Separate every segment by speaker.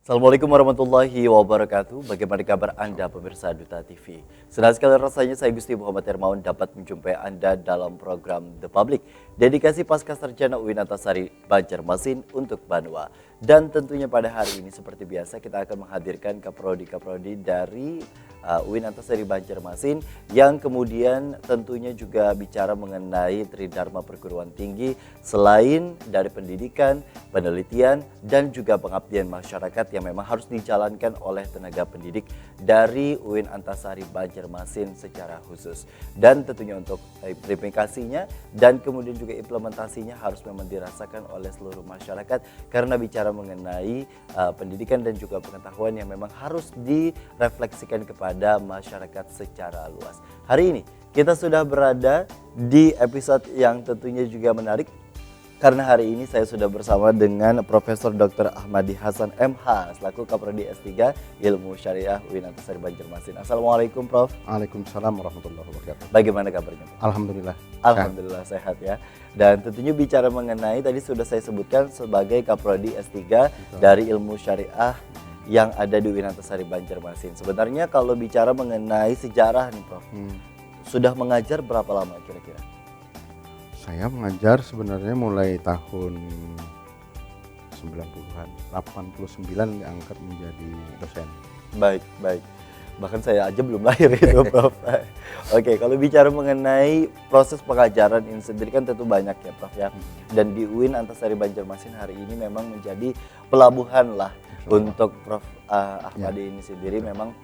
Speaker 1: Assalamualaikum warahmatullahi wabarakatuh. Bagaimana kabar Anda pemirsa Duta TV? Senang sekali rasanya saya Gusti Muhammad Hermawan dapat menjumpai Anda dalam program The Public, dedikasi Pasca Sarjana UIN Antasari Banjarmasin untuk Banua. Dan tentunya pada hari ini seperti biasa kita akan menghadirkan kaprodi-kaprodi dari UIN Antasari Banjarmasin yang kemudian tentunya juga bicara mengenai Tridharma Perguruan Tinggi selain dari pendidikan, penelitian, dan juga pengabdian masyarakat yang memang harus dijalankan oleh tenaga pendidik dari UIN Antasari Banjarmasin secara khusus. Dan tentunya untuk implementasinya dan kemudian juga implementasinya harus memang dirasakan oleh seluruh masyarakat karena bicara mengenai pendidikan dan juga pengetahuan yang memang harus direfleksikan kepada masyarakat secara luas. Hari ini kita sudah berada di episode yang tentunya juga menarik karena hari ini saya sudah bersama dengan Profesor Dr. Ahmadi Hasan MH selaku Kaprodi S3 Ilmu Syariah UIN Antasari Banjarmasin. Assalamualaikum Prof.
Speaker 2: Waalaikumsalam warahmatullahi wabarakatuh.
Speaker 1: Bagaimana kabarnya Prof?
Speaker 2: Alhamdulillah.
Speaker 1: Alhamdulillah sehat ya. Dan tentunya bicara mengenai tadi sudah saya sebutkan sebagai Kaprodi S3 dari Ilmu Syariah yang ada di UIN Antasari Banjarmasin. Sebenarnya kalau bicara mengenai sejarah nih Prof, sudah mengajar berapa lama kira-kira?
Speaker 2: Saya mengajar sebenarnya mulai tahun 90-an, 89 diangkat menjadi dosen.
Speaker 1: Baik. Bahkan saya aja belum lahir itu Prof. Oke, kalau bicara mengenai proses pengajaran ini sendiri kan tentu banyak ya Prof ya. Dan di UIN Antasari Banjarmasin hari ini memang menjadi pelabuhan lah untuk Prof. Ahmadi ini sendiri memang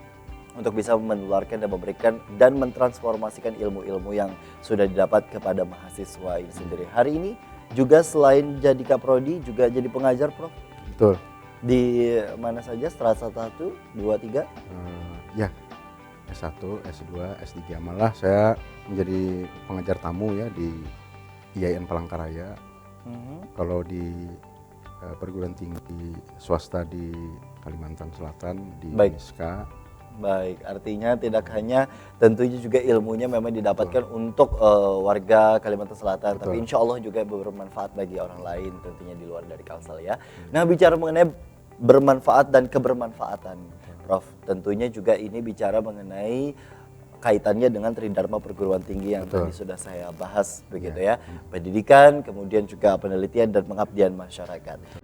Speaker 1: untuk bisa menularkan dan memberikan dan mentransformasikan ilmu-ilmu yang sudah didapat kepada mahasiswa ini sendiri. Hari ini juga selain jadi Kaprodi juga jadi pengajar Prof.
Speaker 2: Betul.
Speaker 1: Di mana saja? Strata 1, 2, 3?
Speaker 2: Ya, S1, S2, S3. Malah saya menjadi pengajar tamu ya di IAIN Palangkaraya. Kalau di perguruan tinggi swasta di Kalimantan Selatan di Miska.
Speaker 1: Baik, artinya tidak hanya tentunya juga ilmunya memang didapatkan untuk warga Kalimantan Selatan, tapi insya Allah juga bermanfaat bagi orang lain tentunya di luar dari Kalsel ya. Nah, bicara mengenai bermanfaat dan kebermanfaatan, Prof, tentunya juga ini bicara mengenai kaitannya dengan Tridharma Perguruan Tinggi yang tadi sudah saya bahas begitu ya. Pendidikan, kemudian juga penelitian dan pengabdian masyarakat.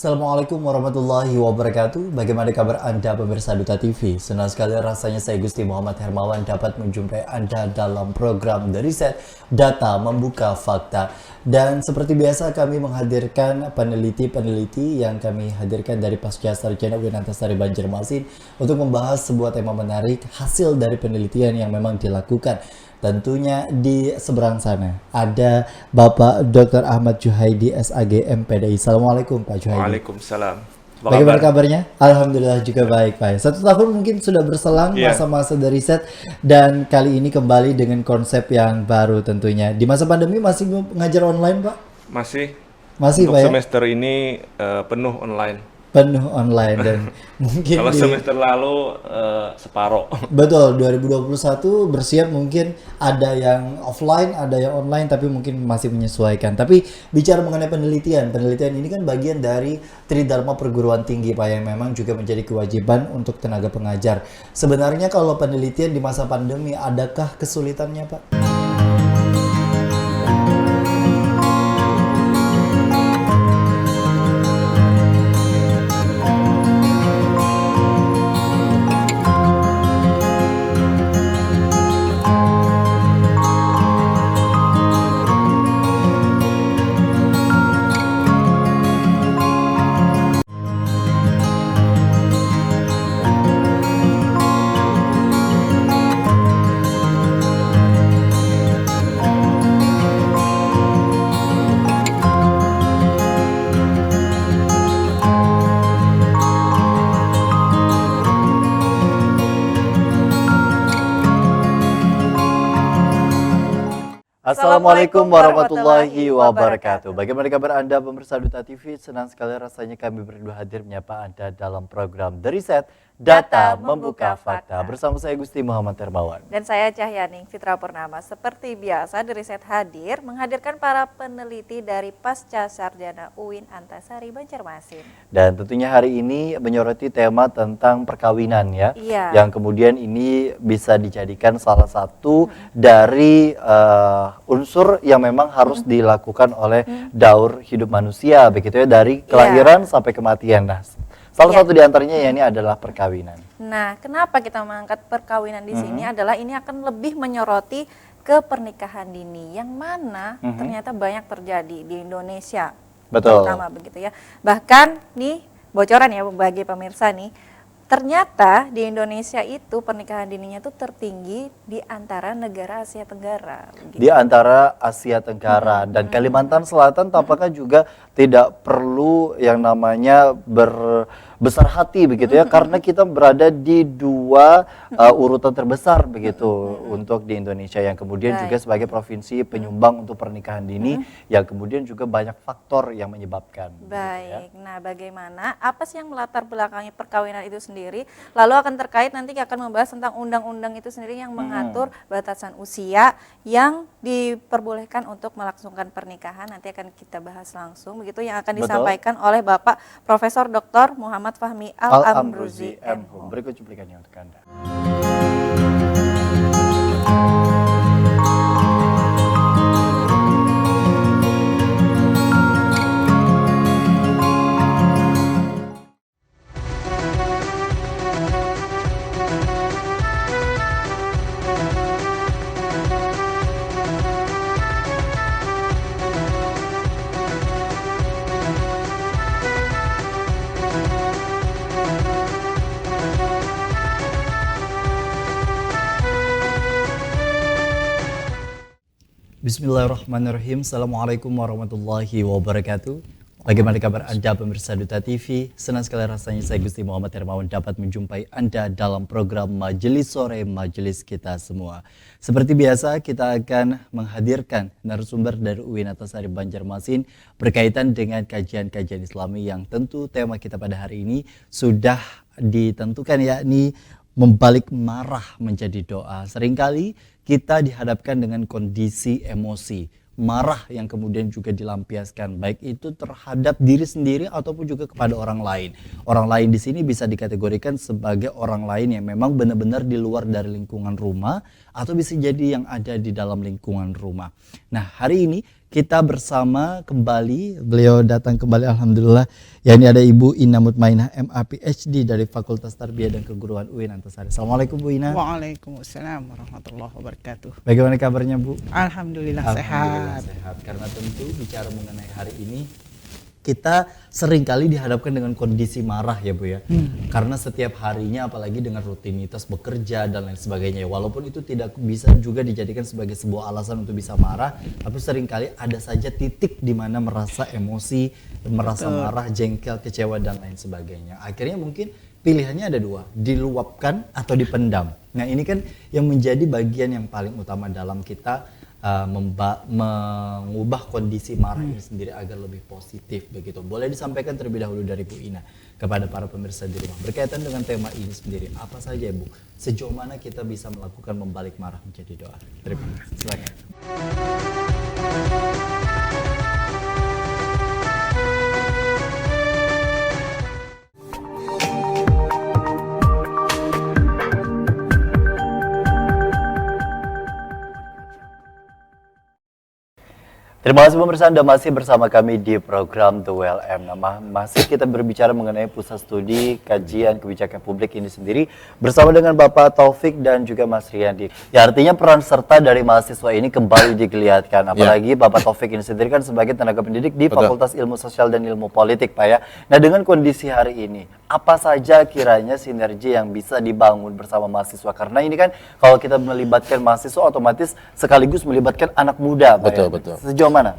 Speaker 1: Assalamualaikum warahmatullahi wabarakatuh. Bagaimana kabar Anda pemirsa Duta TV? Senang sekali rasanya saya Gusti Muhammad Hermawan dapat menjumpai Anda dalam program The Reset, Data Membuka Fakta. Dan seperti biasa kami menghadirkan peneliti-peneliti yang kami hadirkan dari Pasca Sarjana UIN Antasari Banjarmasin untuk membahas sebuah tema menarik hasil dari penelitian yang memang dilakukan. Tentunya di seberang sana ada Bapak Dr. Ahmad Juhaidi SAG MPDI. Assalamualaikum Pak Juhaidi.
Speaker 3: Waalaikumsalam.
Speaker 1: Bagaimana kabarnya? Alhamdulillah juga baik Pak. 1 tahun mungkin sudah berselang masa-masa The Reset dan kali ini kembali dengan konsep yang baru tentunya. Di masa pandemi masih mengajar online Pak?
Speaker 3: Masih
Speaker 1: Pak
Speaker 3: untuk
Speaker 1: ya?
Speaker 3: semester ini penuh online.
Speaker 1: Penuh online dan mungkin
Speaker 3: kalau semester lalu separoh.
Speaker 1: Betul, 2021 bersiap mungkin ada yang offline, ada yang online tapi mungkin masih menyesuaikan. Tapi bicara mengenai penelitian ini kan bagian dari Tridharma Perguruan Tinggi Pak yang memang juga menjadi kewajiban untuk tenaga pengajar. Sebenarnya kalau penelitian di masa pandemi adakah kesulitannya Pak? Assalamualaikum warahmatullahi wabarakatuh. Bagaimana kabar Anda pemirsa Duta TV? Senang sekali rasanya kami berdua hadir menyapa Anda dalam program The Reset, Data Membuka Fakta. Bersama saya Gusti Muhammad Hermawan.
Speaker 4: Dan saya Cahyaning Fitra Purnama. Seperti biasa The Reset hadir menghadirkan para peneliti dari Pasca Sarjana UIN Antasari Banjarmasin.
Speaker 1: Dan tentunya hari ini menyoroti tema tentang perkawinan ya.
Speaker 4: Iya.
Speaker 1: Yang kemudian ini bisa dijadikan salah satu dari unsur yang memang harus dilakukan oleh daur hidup manusia begitu ya, dari kelahiran sampai kematian. Nah, salah satu diantaranya ya ini adalah perkawinan.
Speaker 4: Nah, kenapa kita mengangkat perkawinan di sini adalah ini akan lebih menyoroti ke pernikahan dini yang mana ternyata banyak terjadi di Indonesia.
Speaker 1: Betul.
Speaker 4: Terutama begitu ya. Bahkan nih bocoran ya bagi pemirsa nih, ternyata di Indonesia itu pernikahan dininya tuh tertinggi di antara negara Asia Tenggara. Begitu.
Speaker 1: Di antara Asia Tenggara dan Kalimantan Selatan tampaknya juga tidak perlu yang namanya berbesar hati begitu ya, karena kita berada di dua urutan terbesar begitu untuk di Indonesia, yang kemudian juga sebagai provinsi penyumbang untuk pernikahan dini, yang kemudian juga banyak faktor yang menyebabkan.
Speaker 4: Baik, nah bagaimana, apa sih yang melatar belakangi perkawinan itu sendiri, lalu akan terkait nanti akan membahas tentang undang-undang itu sendiri yang mengatur batasan usia yang diperbolehkan untuk melangsungkan pernikahan, nanti akan kita bahas langsung begitu, yang akan disampaikan oleh Bapak Profesor Dr. Muhammad Fahmi Al-Amruzi MH.
Speaker 1: Berikut cuplikannya untuk Anda. Bismillahirrahmanirrahim. Assalamualaikum warahmatullahi wabarakatuh. Bagaimana kabar Anda pemirsa Duta TV? Senang sekali rasanya saya Gusti Muhammad Hermawan dapat menjumpai Anda dalam program Majelis Sore Majelis Kita Semua. Seperti biasa kita akan menghadirkan narasumber dari UIN Antasari Banjarmasin berkaitan dengan kajian-kajian Islami yang tentu tema kita pada hari ini sudah ditentukan, yakni membalik marah menjadi doa. Seringkali kita dihadapkan dengan kondisi emosi, marah yang kemudian juga dilampiaskan, baik itu terhadap diri sendiri ataupun juga kepada orang lain. Orang lain di sini bisa dikategorikan sebagai orang lain yang memang benar-benar di luar dari lingkungan rumah, atau bisa jadi yang ada di dalam lingkungan rumah. Nah, hari ini kita bersama kembali, beliau datang kembali alhamdulillah, yakni ada Ibu Ina Mutmainah MA PhD dari Fakultas Tarbiyah dan Keguruan UIN Antasari. Assalamualaikum Bu Ina.
Speaker 5: Waalaikumsalam warahmatullahi wabarakatuh.
Speaker 1: Bagaimana kabarnya Bu?
Speaker 5: Alhamdulillah sehat.
Speaker 1: Sehat, karena tentu bicara mengenai hari ini kita sering kali dihadapkan dengan kondisi marah ya Bu ya. Karena setiap harinya apalagi dengan rutinitas bekerja dan lain sebagainya. Walaupun itu tidak bisa juga dijadikan sebagai sebuah alasan untuk bisa marah, tapi sering kali ada saja titik di mana merasa emosi, merasa marah, jengkel, kecewa dan lain sebagainya. Akhirnya mungkin pilihannya ada dua, diluapkan atau dipendam. Nah, ini kan yang menjadi bagian yang paling utama dalam kita mengubah kondisi marah ini sendiri agar lebih positif begitu. Boleh disampaikan terlebih dahulu dari Bu Ina kepada para pemirsa di rumah berkaitan dengan tema ini sendiri, apa saja Bu, sejauh mana kita bisa melakukan membalik marah menjadi doa. Terima kasih. Silakan. Terima kasih pemirsa, Anda masih bersama kami di program The WLM. Nah, masih kita berbicara mengenai Pusat Studi Kajian Kebijakan Publik ini sendiri bersama dengan Bapak Taufik dan juga Mas Riyandi. Ya, artinya peran serta dari mahasiswa ini kembali digeliatkan. Apalagi Bapak Taufik ini sendiri kan sebagai tenaga pendidik di Fakultas Ilmu Sosial dan Ilmu Politik, Pak ya. Nah, dengan kondisi hari ini, apa saja kiranya sinergi yang bisa dibangun bersama mahasiswa? Karena ini kan kalau kita melibatkan mahasiswa otomatis sekaligus melibatkan anak muda, Pak.
Speaker 2: Betul,
Speaker 1: ya.
Speaker 2: betul.
Speaker 1: Sejauh mana?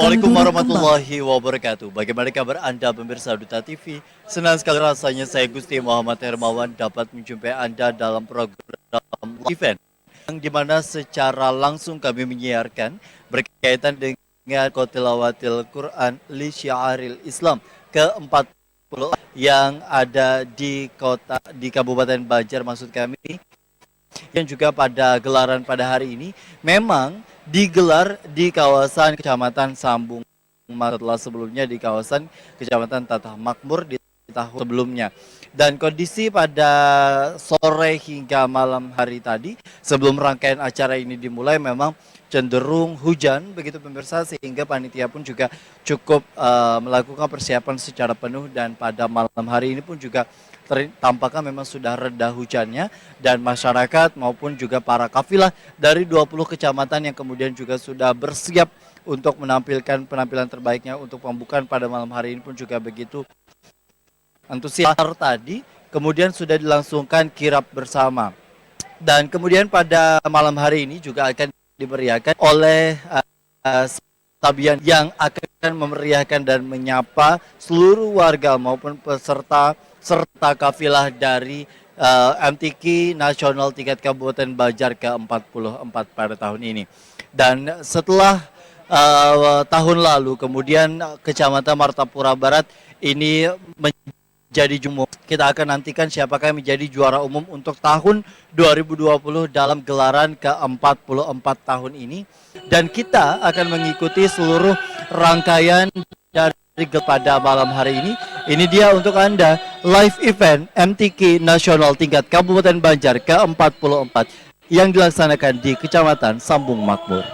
Speaker 1: Assalamualaikum warahmatullahi wabarakatuh. Bagaimana kabar Anda pemirsa Duta TV? Senang sekali rasanya saya Gusti Muhammad Hermawan dapat menjumpai Anda dalam program event yang dimana secara langsung kami menyiarkan berkaitan dengan Tilawatil Quran li Syiaril Islam ke-40 yang ada di Kabupaten Banjar maksud kami, yang juga pada gelaran pada hari ini memang digelar di kawasan Kecamatan Sambung, setelah sebelumnya di kawasan Kecamatan Tatah Makmur di tahun sebelumnya. Dan kondisi pada sore hingga malam hari tadi sebelum rangkaian acara ini dimulai memang cenderung hujan begitu pemirsa, sehingga panitia pun juga cukup melakukan persiapan secara penuh, dan pada malam hari ini pun juga tampaknya memang sudah reda hujannya, dan masyarakat maupun juga para kafilah dari 20 kecamatan yang kemudian juga sudah bersiap untuk menampilkan penampilan terbaiknya untuk pembukaan pada malam hari ini pun juga begitu antusias. Tadi kemudian sudah dilangsungkan kirap bersama, dan kemudian pada malam hari ini juga akan diberiakan oleh Tabian yang akan memeriahkan dan menyapa seluruh warga maupun peserta serta kafilah dari MTQ Nasional tingkat Kabupaten Banjar ke-44 pada tahun ini. Dan setelah tahun lalu kemudian Kecamatan Martapura Barat ini menjadi juara. Kita akan nantikan siapakah yang menjadi juara umum untuk tahun 2020 dalam gelaran ke-44 tahun ini. Dan kita akan mengikuti seluruh rangkaian dari pada malam hari ini. Ini dia untuk Anda live event MTQ Nasional tingkat Kabupaten Banjar ke-44 yang dilaksanakan di Kecamatan Sambung Makmur.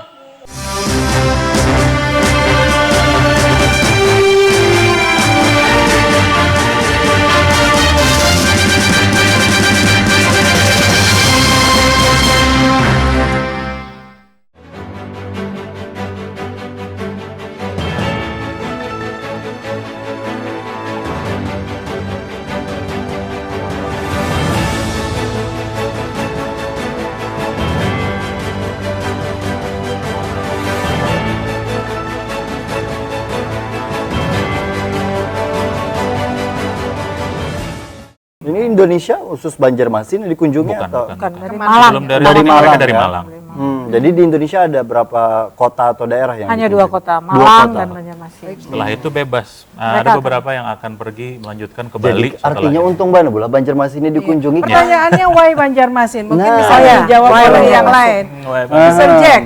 Speaker 1: Ini Indonesia khusus Banjarmasin dikunjungi atau?
Speaker 6: Bukan,
Speaker 7: Dari Malang.
Speaker 6: Sebelum dari
Speaker 1: Dari
Speaker 6: Malang,
Speaker 1: Malang,
Speaker 6: mereka dari
Speaker 1: ya?
Speaker 6: Malang.
Speaker 1: Jadi di Indonesia ada berapa kota atau daerah yang
Speaker 7: Hanya
Speaker 1: dikunjungi?
Speaker 7: 2 kota,
Speaker 1: Dua
Speaker 7: Malang
Speaker 1: kota.
Speaker 7: dan Banjarmasin.
Speaker 6: Setelah itu bebas.
Speaker 7: Mereka
Speaker 6: Ada
Speaker 7: akan-
Speaker 6: beberapa yang akan pergi melanjutkan ke
Speaker 1: Jadi
Speaker 6: Bali.
Speaker 1: artinya
Speaker 6: setelah
Speaker 1: untung banget bola Banjarmasin ini dikunjungi.
Speaker 7: Pertanyaannya why Banjarmasin? Mungkin
Speaker 1: Nah,
Speaker 7: bisa
Speaker 1: iya.
Speaker 7: dijawab
Speaker 1: Why
Speaker 7: oleh
Speaker 1: Banjarmasin?
Speaker 7: yang lain.
Speaker 6: ini.
Speaker 7: Mr. Jack.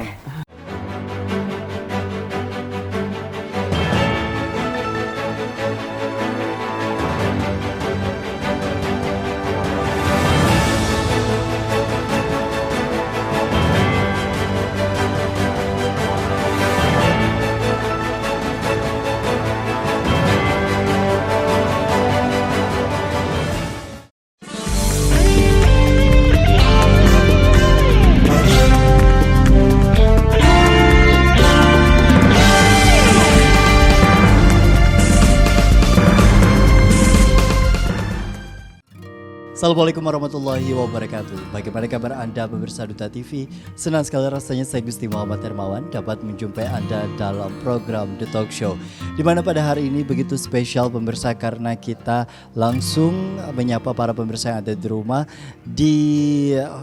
Speaker 1: Assalamualaikum warahmatullahi wabarakatuh. Bagaimana kabar Anda pemirsa Duta TV? Senang sekali rasanya saya Gusti Muhammad Hermawan dapat menjumpai Anda dalam program The Talk Show, di mana pada hari ini begitu spesial pemirsa karena kita langsung menyapa para pemirsa yang ada di rumah di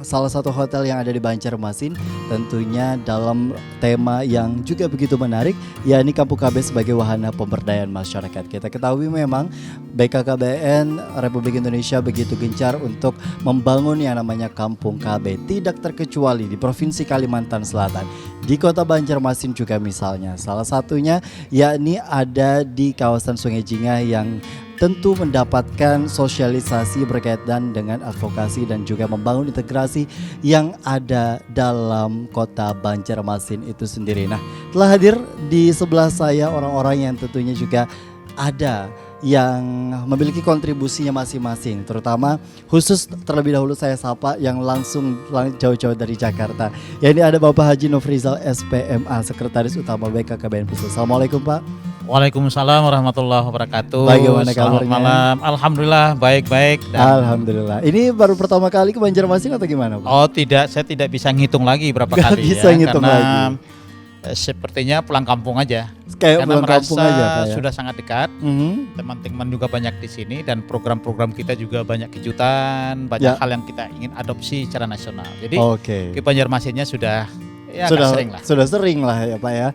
Speaker 1: salah satu hotel yang ada di Banjarmasin, tentunya dalam tema yang juga begitu menarik, yakni Kampung KB sebagai wahana pemberdayaan masyarakat. Kita ketahui memang BKKBN Republik Indonesia begitu gencar untuk membangun yang namanya Kampung KB, tidak terkecuali di Provinsi Kalimantan Selatan, di Kota Banjarmasin juga misalnya. Salah satunya yakni ada di kawasan Sungai Jingah yang tentu mendapatkan sosialisasi berkaitan dengan advokasi dan juga membangun integrasi yang ada dalam Kota Banjarmasin itu sendiri. Nah, telah hadir di sebelah saya orang-orang yang tentunya juga ada yang memiliki kontribusinya masing-masing, terutama khusus terlebih dahulu saya sapa yang langsung jauh-jauh dari Jakarta. Ya, ini ada Bapak Haji Nofrizal SPMA, Sekretaris Utama BKKBN Pusat. Assalamualaikum Pak.
Speaker 8: Waalaikumsalam warahmatullahi wabarakatuh.
Speaker 1: Bagaimana
Speaker 8: Selamat
Speaker 1: kabarnya?
Speaker 8: malam. Alhamdulillah baik-baik.
Speaker 1: Alhamdulillah. Ini baru pertama kali ke Banjarmasin atau gimana Pak?
Speaker 8: Oh tidak, saya tidak bisa ngitung lagi berapa
Speaker 1: Nggak
Speaker 8: kali
Speaker 1: bisa
Speaker 8: ya,
Speaker 1: ngitung
Speaker 8: karena
Speaker 1: lagi.
Speaker 8: sepertinya pulang kampung aja.
Speaker 9: Kayak
Speaker 8: Karena
Speaker 9: pulang kampung
Speaker 8: merasa
Speaker 9: aja, Pak, ya?
Speaker 8: sudah sangat dekat. Teman-teman juga banyak di sini dan program-program kita juga banyak kejutan, banyak
Speaker 9: Ya.
Speaker 8: hal yang kita ingin adopsi secara nasional. Jadi
Speaker 9: Oke.
Speaker 8: ke Banjarmasinnya sudah ya agak
Speaker 9: Sudah
Speaker 8: sering lah.
Speaker 9: Sudah sering lah ya Pak ya.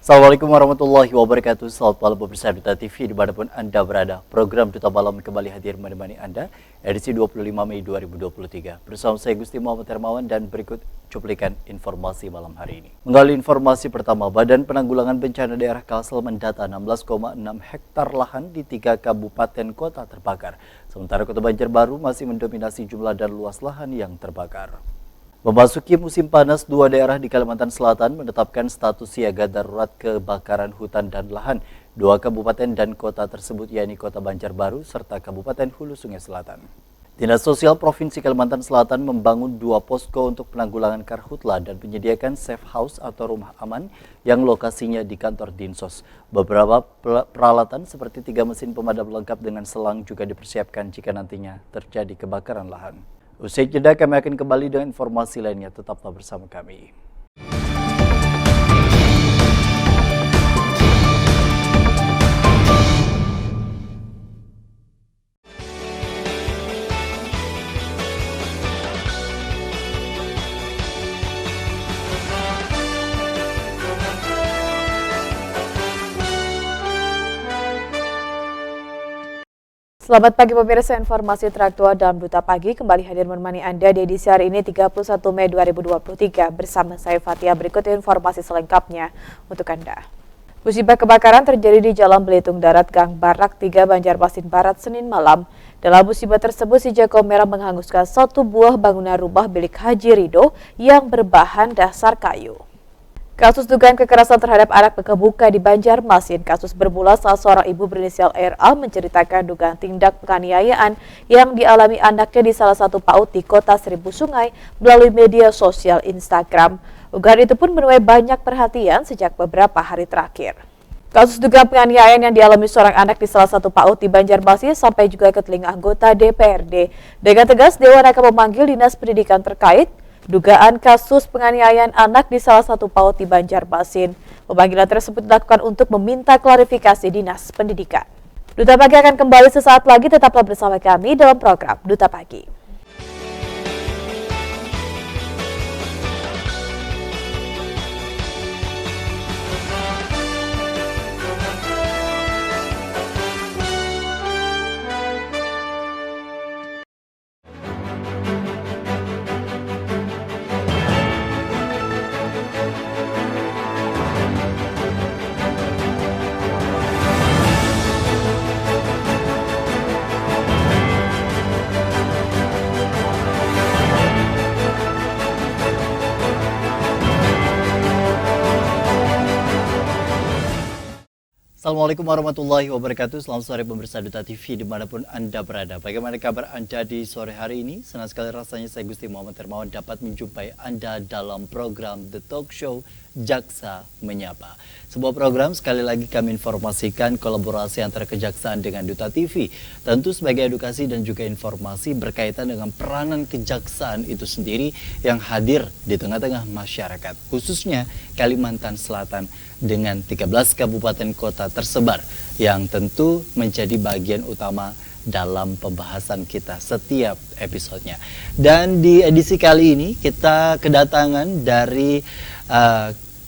Speaker 1: Assalamualaikum warahmatullahi wabarakatuh. Selamat malam pemirsa Duta TV dimanapun Anda berada. Program Duta Malam kembali hadir menemani Anda edisi 25 Mei 2023. Bersama saya Gusti Muhammad Hermawan dan berikut cuplikan informasi malam hari ini. Menggali informasi pertama, Badan Penanggulangan Bencana Daerah Kalsel mendata 16,6 hektar lahan di 3 kabupaten kota terbakar. Sementara Kota Banjarbaru masih mendominasi jumlah dan luas lahan yang terbakar. Memasuki musim panas, 2 daerah di Kalimantan Selatan menetapkan status siaga darurat kebakaran hutan dan lahan. 2 kabupaten dan kota tersebut yakni Kota Banjarbaru serta Kabupaten Hulu Sungai Selatan. Dinas Sosial Provinsi Kalimantan Selatan membangun 2 posko untuk penanggulangan karhutla dan menyediakan safe house atau rumah aman yang lokasinya di kantor Dinsos. Beberapa peralatan seperti 3 mesin pemadam lengkap dengan selang juga dipersiapkan jika nantinya terjadi kebakaran lahan. Usai jeda kami akan kembali dengan informasi lainnya, tetaplah bersama kami.
Speaker 10: Selamat pagi pemirsa, informasi teraktual dalam Duta Pagi kembali hadir menemani Anda di edisi hari ini 31 Mei 2023 bersama saya Fatia. Berikut informasi selengkapnya untuk Anda. Musibah kebakaran terjadi di Jalan Belitung Darat Gang Barak 3 Banjarmasin Barat Senin malam. Dalam musibah tersebut, si jago merah menghanguskan 1 buah bangunan rumah milik Haji Rido yang berbahan dasar kayu. Kasus dugaan kekerasan terhadap anak kebuka di Banjarmasin. Kasus bermula saat seorang ibu berinisial RA menceritakan dugaan tindak penganiayaan yang dialami anaknya di salah satu PAUD di Kota Seribu Sungai melalui media sosial Instagram. Unggahan itu pun menuai banyak perhatian sejak beberapa hari terakhir. Kasus dugaan penganiayaan yang dialami seorang anak di salah satu PAUD di Banjarmasin sampai juga ke telinga anggota DPRD. Dengan tegas, Dewan akan memanggil Dinas Pendidikan terkait dugaan kasus penganiayaan anak di salah satu PAUD di Banjarmasin. Pemanggilan tersebut dilakukan untuk meminta klarifikasi Dinas Pendidikan. Duta Pagi akan kembali sesaat lagi, tetaplah bersama kami dalam program Duta Pagi.
Speaker 1: Assalamualaikum warahmatullahi wabarakatuh. Selamat sore pemirsa Duta TV dimanapun Anda berada. Bagaimana kabar Anda di sore hari ini? Senang sekali rasanya saya Gusti Muhammad Hermawan dapat menjumpai Anda dalam program The Talk Show Jaksa Menyapa. Sebuah program sekali lagi kami informasikan kolaborasi antara Kejaksaan dengan Duta TV. Tentu sebagai edukasi dan juga informasi berkaitan dengan peranan Kejaksaan itu sendiri yang hadir di tengah-tengah masyarakat. Khususnya Kalimantan Selatan dengan 13 kabupaten kota tersebar yang tentu menjadi bagian utama dalam pembahasan kita setiap episodenya. Dan di edisi kali ini kita kedatangan dari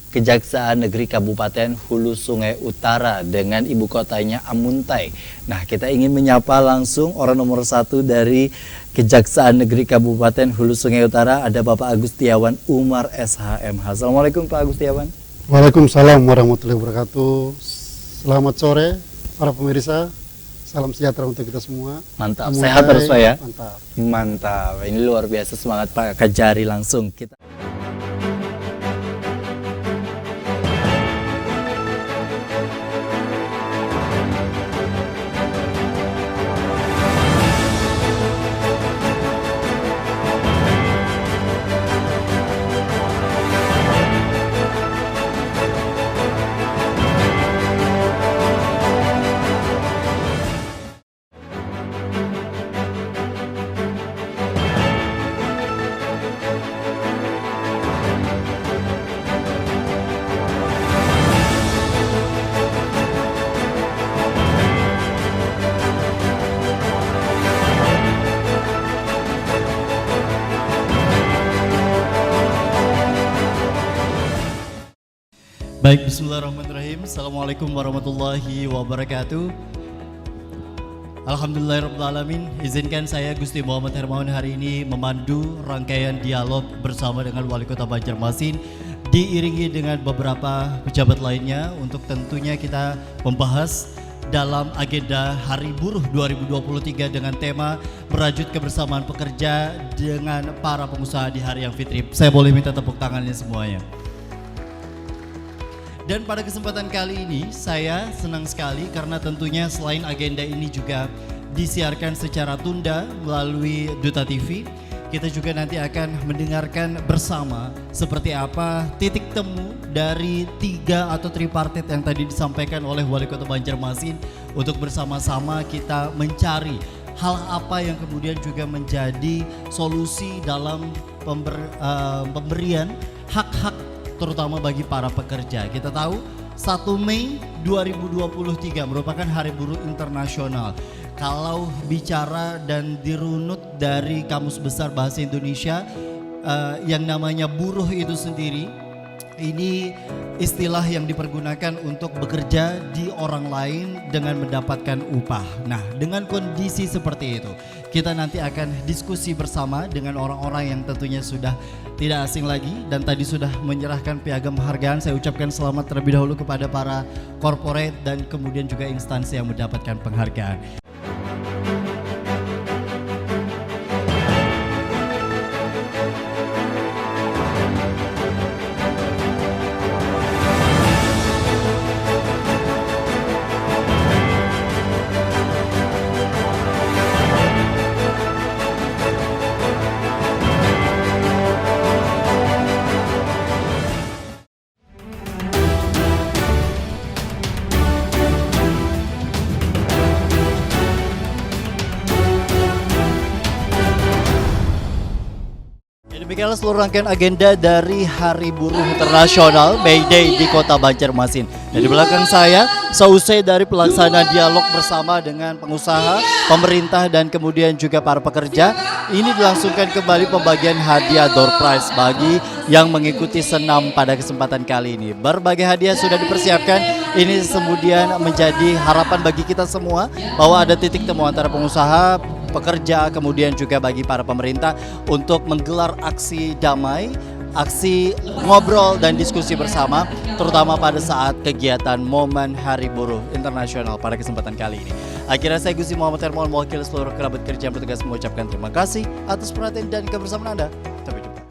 Speaker 1: Kejaksaan Negeri Kabupaten Hulu Sungai Utara dengan ibu kotanya Amuntai. Nah, kita ingin menyapa langsung orang nomor 1 dari Kejaksaan Negeri Kabupaten Hulu Sungai Utara, ada Bapak Agustiawan Umar SHMH. Assalamualaikum Pak Agustiawan.
Speaker 11: Waalaikumsalam warahmatullahi wabarakatuh. Selamat sore para pemirsa. Salam sejahtera untuk kita semua.
Speaker 1: Mantap, sehat terus Pak ya.
Speaker 11: Mantap.
Speaker 1: Mantap, ini luar biasa semangat Pak Kajari langsung kita.
Speaker 9: Baik, bismillahirrahmanirrahim. Assalamualaikum warahmatullahi wabarakatuh. Alhamdulillahirrahmanirrahim. Izinkan saya Gusti Muhammad Hermawan hari ini memandu rangkaian dialog bersama dengan Wali Kota Banjarmasin, diiringi dengan beberapa pejabat lainnya untuk tentunya kita membahas dalam agenda Hari Buruh 2023 dengan tema merajut kebersamaan pekerja dengan para pengusaha di hari yang fitri. Saya boleh minta tepuk tangannya semuanya. Dan pada kesempatan kali ini saya senang sekali karena tentunya selain agenda ini juga disiarkan secara tunda melalui Duta TV, kita juga nanti akan mendengarkan bersama seperti apa titik temu dari 3 atau tripartit yang tadi disampaikan oleh Wali Kota Banjarmasin untuk bersama-sama kita mencari hal apa yang kemudian juga menjadi solusi dalam pemberian hak-hak terutama bagi para pekerja. Kita tahu 1 Mei 2023 merupakan Hari Buruh Internasional. Kalau bicara dan dirunut dari Kamus Besar Bahasa Indonesia, yang namanya buruh itu sendiri, ini istilah yang dipergunakan untuk bekerja di orang lain dengan mendapatkan upah. Nah, dengan kondisi seperti itu, kita nanti akan diskusi bersama dengan orang-orang yang tentunya sudah tidak asing lagi dan tadi sudah menyerahkan piagam penghargaan. Saya ucapkan selamat terlebih dahulu kepada para corporate dan kemudian juga instansi yang mendapatkan penghargaan. Demikianlah seluruh rangkaian agenda dari Hari Buruh Internasional May Day di Kota Banjarmasin. Dan di belakang saya, seusai dari pelaksanaan dialog bersama dengan pengusaha, pemerintah dan kemudian juga para pekerja, ini dilangsungkan kembali pembagian hadiah door prize bagi yang mengikuti senam pada kesempatan kali ini. Berbagai hadiah sudah dipersiapkan. Ini kemudian menjadi harapan bagi kita semua bahwa ada titik temu antara pengusaha, pekerja, kemudian juga bagi para pemerintah untuk menggelar aksi damai, aksi ngobrol dan diskusi bersama, terutama pada saat kegiatan momen Hari Buruh Internasional pada kesempatan kali ini. Akhirnya saya Gusti Muhammad Hermawan mewakili seluruh kerabat kerja yang bertugas mengucapkan terima kasih atas perhatian dan kebersamaan Anda. Sampai jumpa.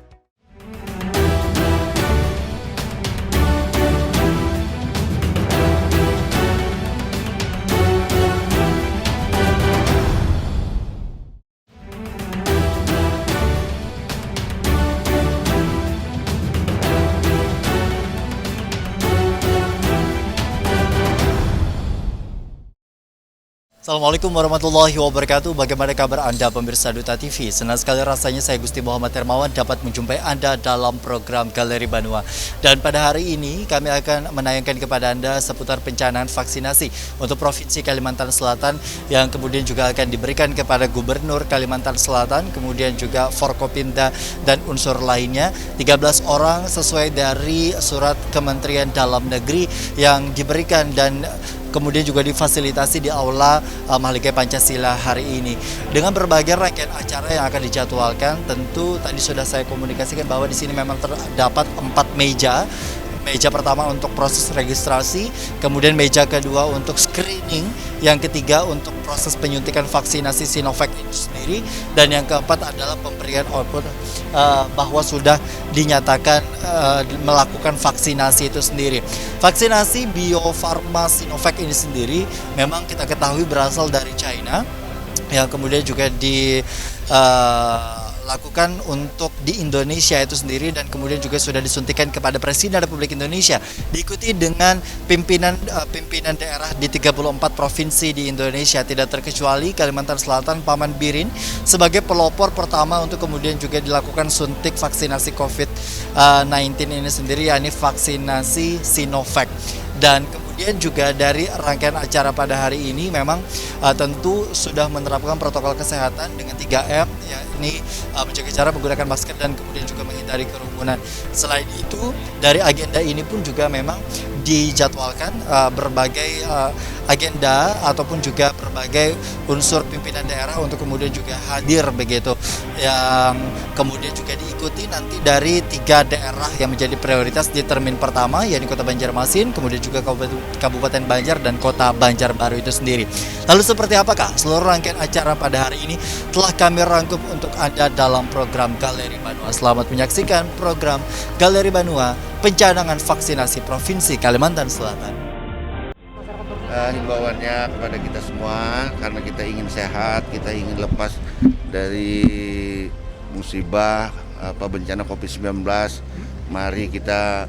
Speaker 9: Assalamualaikum warahmatullahi wabarakatuh. Bagaimana kabar Anda pemirsa Duta TV? Senang sekali rasanya saya Gusti Muhammad Hermawan dapat menjumpai Anda dalam program Galeri Banua. Dan pada hari ini kami akan menayangkan kepada Anda seputar perencanaan vaksinasi untuk Provinsi Kalimantan Selatan yang kemudian juga akan diberikan kepada Gubernur Kalimantan Selatan, kemudian juga Forkopimda dan unsur lainnya. 13 orang sesuai dari surat Kementerian Dalam Negeri yang diberikan dan kemudian juga difasilitasi di Aula Mahligai Pancasila hari ini dengan berbagai rangkaian acara yang akan dijadwalkan. Tentu tadi sudah saya komunikasikan bahwa di sini memang terdapat 4 meja. Meja pertama untuk proses registrasi, kemudian meja kedua untuk screening, yang ketiga untuk proses penyuntikan vaksinasi Sinovac itu sendiri, dan yang keempat adalah pemberian output bahwa sudah dinyatakan melakukan vaksinasi itu sendiri. Vaksinasi Bio Farma Sinovac ini sendiri memang kita ketahui berasal dari China, yang kemudian juga lakukan untuk di Indonesia itu sendiri dan kemudian juga sudah disuntikan kepada Presiden Republik Indonesia, diikuti dengan pimpinan daerah di 34 provinsi di Indonesia, tidak terkecuali Kalimantan Selatan, Paman Birin sebagai pelopor pertama untuk kemudian juga dilakukan suntik vaksinasi COVID-19 ini sendiri, yakni vaksinasi Sinovac. Dan kemudian Kemudian juga dari rangkaian acara pada hari ini memang tentu sudah menerapkan protokol kesehatan dengan 3M, yakni menjaga jarak, menggunakan masker, dan kemudian juga menghindari kerumunan. Selain itu, dari agenda ini pun juga memang dijadwalkan berbagai agenda ataupun juga berbagai unsur pimpinan daerah untuk kemudian juga hadir begitu, yang kemudian juga diikuti nanti dari 3 daerah yang menjadi prioritas di termin pertama, yakni Kota Banjarmasin, kemudian juga Kabupaten Banjar dan Kota Banjarbaru itu sendiri. Lalu seperti apakah seluruh rangkaian acara pada hari ini telah kami rangkum untuk Anda dalam program Galeri Banua. Selamat menyaksikan program Galeri Banua, pencanangan vaksinasi Provinsi Kalimantan Selatan.
Speaker 12: Himbauannya kepada kita semua, karena kita ingin sehat, kita ingin lepas dari musibah bencana COVID-19. Mari kita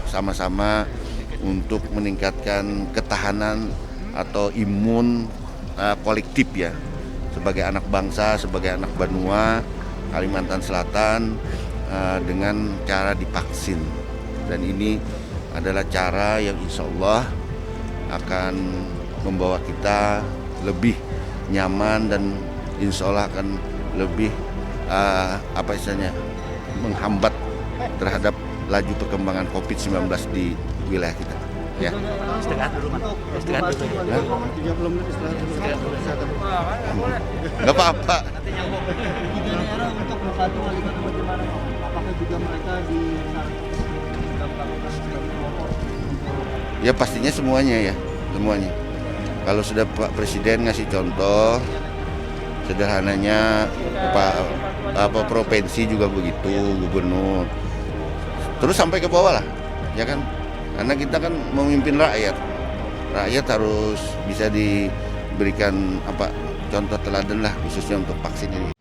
Speaker 12: sama-sama untuk meningkatkan ketahanan atau imun kolektif ya, sebagai anak bangsa, sebagai anak Banua Kalimantan Selatan, dengan cara divaksin. Dan ini adalah cara yang insya Allah akan membawa kita lebih nyaman dan insya Allah akan lebih menghambat terhadap laju perkembangan COVID-19 di wilayah kita. Ya.
Speaker 13: Istirahat dulu, Mas. Istirahat dulu.
Speaker 12: Nggak apa-apa.
Speaker 13: Nanti nyambung. Di daerah untuk membantu wali kota bagaimana? Apakah juga mereka
Speaker 12: Ya pastinya semuanya ya, semuanya. Kalau sudah Pak Presiden ngasih contoh, sederhananya provinsi juga begitu, gubernur. Terus sampai ke bawah lah, ya kan? Karena kita kan memimpin rakyat. Rakyat harus bisa diberikan contoh teladan lah, khususnya untuk vaksin ini.